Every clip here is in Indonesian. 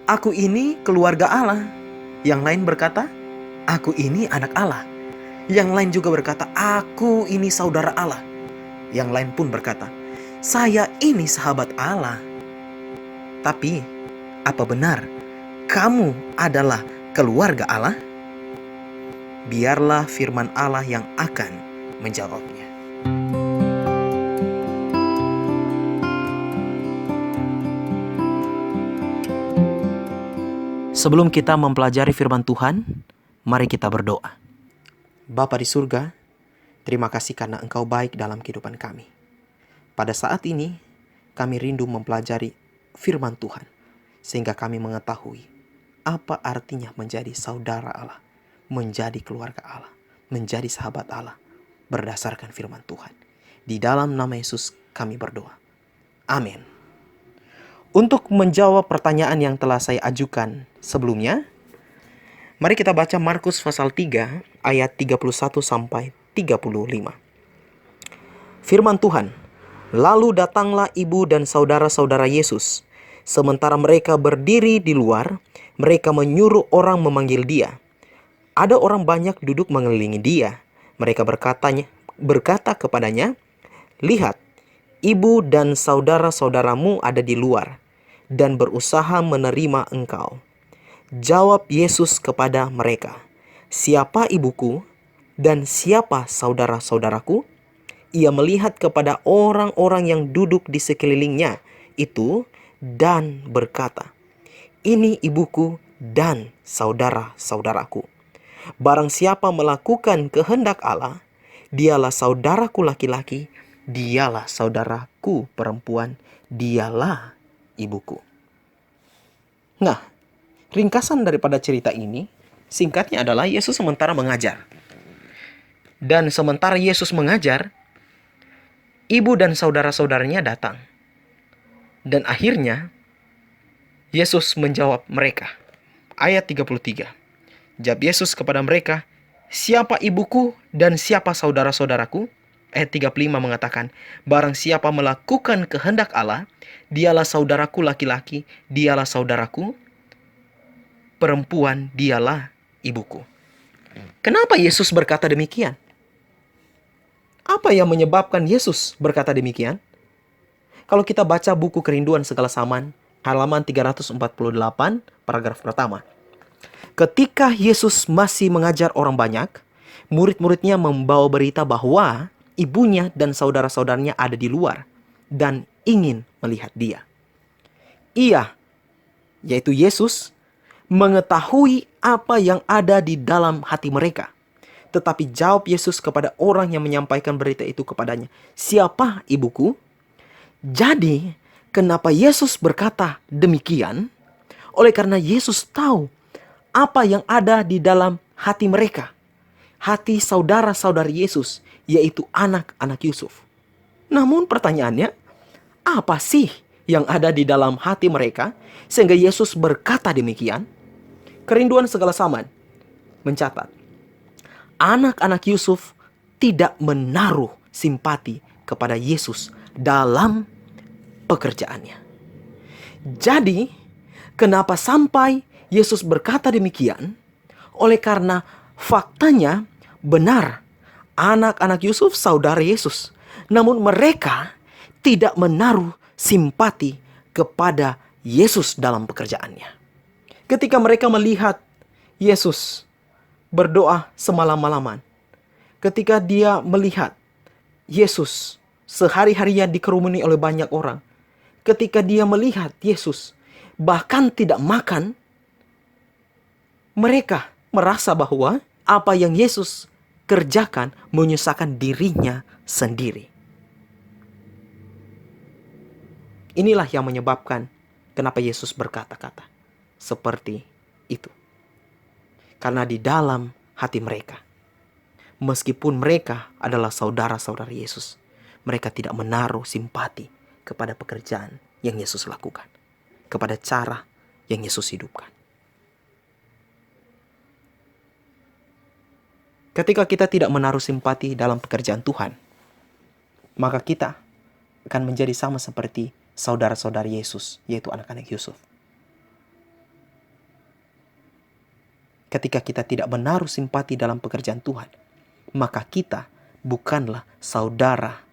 "Aku ini keluarga Allah." Yang lain berkata, "Aku ini anak Allah." Yang lain juga berkata, "Aku ini saudara Allah." Yang lain pun berkata, "Saya ini sahabat Allah." Tapi, apa benar kamu adalah keluarga Allah? Biarlah firman Allah yang akan menjawabnya. Sebelum kita mempelajari firman Tuhan, mari kita berdoa. Bapa di surga, terima kasih karena Engkau baik dalam kehidupan kami. Pada saat ini, kami rindu mempelajari firman Tuhan, sehingga kami mengetahui apa artinya menjadi saudara Allah, menjadi keluarga Allah, menjadi sahabat Allah, berdasarkan firman Tuhan. Di dalam nama Yesus kami berdoa. Amin. Untuk menjawab pertanyaan yang telah saya ajukan sebelumnya, mari kita baca Markus pasal 3 ayat 31 sampai 35. Firman Tuhan, "Lalu datanglah ibu dan saudara-saudara Yesus. Sementara mereka berdiri di luar, mereka menyuruh orang memanggil dia. Ada orang banyak duduk mengelilingi dia. Mereka berkata kepadanya, 'Lihat, ibu dan saudara-saudaramu ada di luar dan berusaha menerima engkau.' Jawab Yesus kepada mereka, 'Siapa ibuku dan siapa saudara-saudaraku?' Ia melihat kepada orang-orang yang duduk di sekelilingnya itu dan berkata, 'Ini ibuku dan saudara-saudaraku. Barang siapa melakukan kehendak Allah, dialah saudaraku laki-laki, dialah saudaraku perempuan, dialah ibuku.'" Nah, ringkasan daripada cerita ini singkatnya adalah Yesus sementara mengajar. Dan sementara Yesus mengajar, ibu dan saudara-saudaranya datang. Dan akhirnya Yesus menjawab mereka. Ayat 33. Jawab Yesus kepada mereka, "Siapa ibuku dan siapa saudara-saudaraku?" Ayat 35 mengatakan, "Barang siapa melakukan kehendak Allah, dialah saudaraku laki-laki, dialah saudaraku perempuan, dialah ibuku." Kenapa Yesus berkata demikian? Apa yang menyebabkan Yesus berkata demikian? Kalau kita baca buku Kerinduan Segala Zaman, halaman 348, paragraf pertama. Ketika Yesus masih mengajar orang banyak, murid-muridnya membawa berita bahwa ibunya dan saudara-saudaranya ada di luar dan ingin melihat dia. Ia, yaitu Yesus, mengetahui apa yang ada di dalam hati mereka. Tetapi jawab Yesus kepada orang yang menyampaikan berita itu kepadanya, "Siapa ibuku?" Jadi, kenapa Yesus berkata demikian? Oleh karena Yesus tahu apa yang ada di dalam hati mereka. Hati saudara-saudari Yesus, yaitu anak-anak Yusuf. Namun pertanyaannya, apa sih yang ada di dalam hati mereka sehingga Yesus berkata demikian? Kerinduan Segala Zaman mencatat, anak-anak Yusuf tidak menaruh simpati kepada Yesus dalam pekerjaannya. Jadi, kenapa sampai Yesus berkata demikian? Oleh karena faktanya benar, anak-anak Yusuf saudara Yesus. Namun mereka tidak menaruh simpati kepada Yesus dalam pekerjaannya. Ketika mereka melihat Yesus berdoa semalam-malaman, ketika dia melihat Yesus sehari-harinya dikerumuni oleh banyak orang, ketika dia melihat Yesus bahkan tidak makan, mereka merasa bahwa apa yang Yesus kerjakan menyusahkan dirinya sendiri. Inilah yang menyebabkan kenapa Yesus berkata-kata seperti itu. Karena di dalam hati mereka, meskipun mereka adalah saudara-saudara Yesus, mereka tidak menaruh simpati kepada pekerjaan yang Yesus lakukan, kepada cara yang Yesus hidupkan. Ketika kita tidak menaruh simpati dalam pekerjaan Tuhan, maka kita akan menjadi sama seperti saudara-saudara Yesus, yaitu anak-anak Yusuf. ketika kita tidak menaruh simpati dalam pekerjaan Tuhan, maka kita bukanlah saudara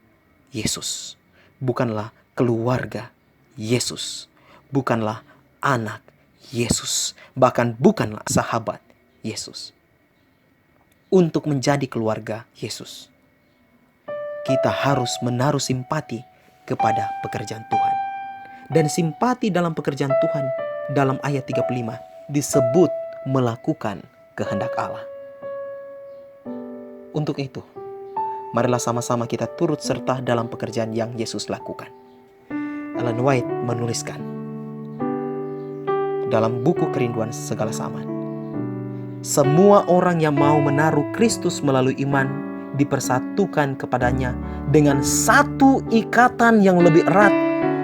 Yesus, bukanlah keluarga Yesus, bukanlah anak Yesus, bahkan bukanlah sahabat Yesus. Untuk menjadi keluarga Yesus, kita harus menaruh simpati kepada pekerjaan Tuhan. Dan simpati dalam pekerjaan Tuhan dalam ayat 35 disebut melakukan kehendak Allah. Untuk itu, marilah sama-sama kita turut serta dalam pekerjaan yang Yesus lakukan. Ellen White menuliskan dalam buku Kerinduan Segala Zaman, semua orang yang mau menaruh Kristus melalui iman dipersatukan kepadanya dengan satu ikatan yang lebih erat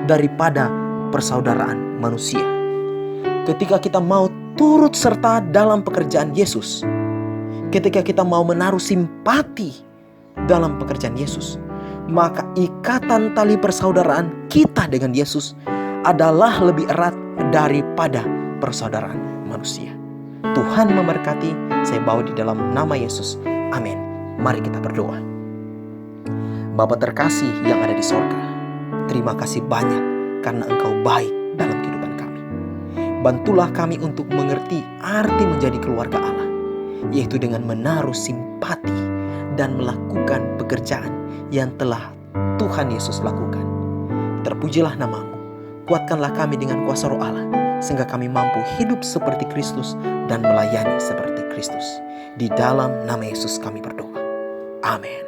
daripada persaudaraan manusia. Ketika kita mau turut serta dalam pekerjaan Yesus, ketika kita mau menaruh simpati dalam pekerjaan Yesus, maka ikatan tali persaudaraan kita dengan Yesus adalah lebih erat daripada persaudaraan manusia. Tuhan memberkati. Saya bawa di dalam nama Yesus. Amin. Mari kita berdoa. Bapa terkasih yang ada di sorga, terima kasih banyak karena Engkau baik dalam kehidupan kami. Bantulah kami untuk mengerti arti menjadi keluarga Allah, yaitu dengan menaruh simpati dan melakukan pekerjaan yang telah Tuhan Yesus lakukan. Terpujilah nama-Mu. Kuatkanlah kami dengan kuasa Roh Allah, sehingga kami mampu hidup seperti Kristus dan melayani seperti Kristus. Di dalam nama Yesus kami berdoa. Amin.